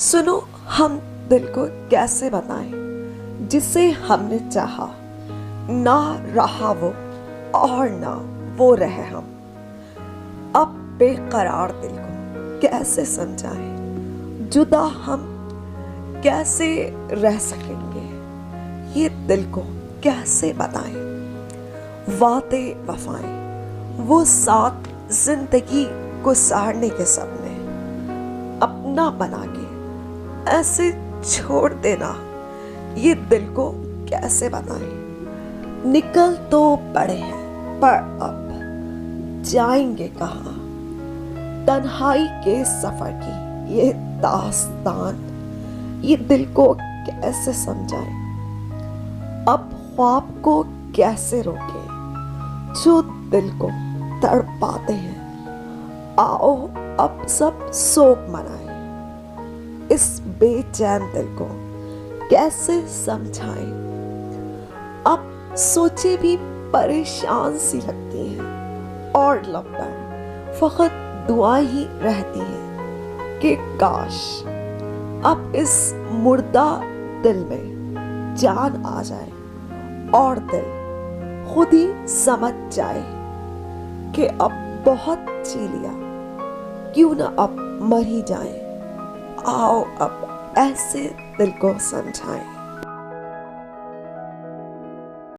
सुनो, हम दिल को कैसे बताएं जिसे हमने चाहा, ना रहा वो और ना वो रहे हम। अब बेकरार दिल को कैसे समझाएं, जुदा हम कैसे रह सकेंगे, ये दिल को कैसे बताएं। वादे वफाएं वो साथ जिंदगी गुजारने के सपने अपना बना के ऐसे छोड़ देना, ये दिल को कैसे बताएं। निकल तो पड़े हैं पर अब जाएंगे कहाँ, तन्हाई के सफर की ये दास्तान, ये दिल को कैसे समझाएं। अब ख्वाब को कैसे रोके जो दिल को तड़पाते हैं। आओ अब सब शोक मनाएं, इस बेचैन दिल को कैसे समझाएं। अब सोचे भी परेशान सी लगती हैं और लब पर फकत दुआएं ही रहती हैं कि काश अब इस मुर्दा दिल में जान आ जाए और दिल खुद ही समझ जाए कि अब बहुत जी लिया, क्यों ना अब मर ही जाए। आओ अब ऐसे दिल को समझाएं।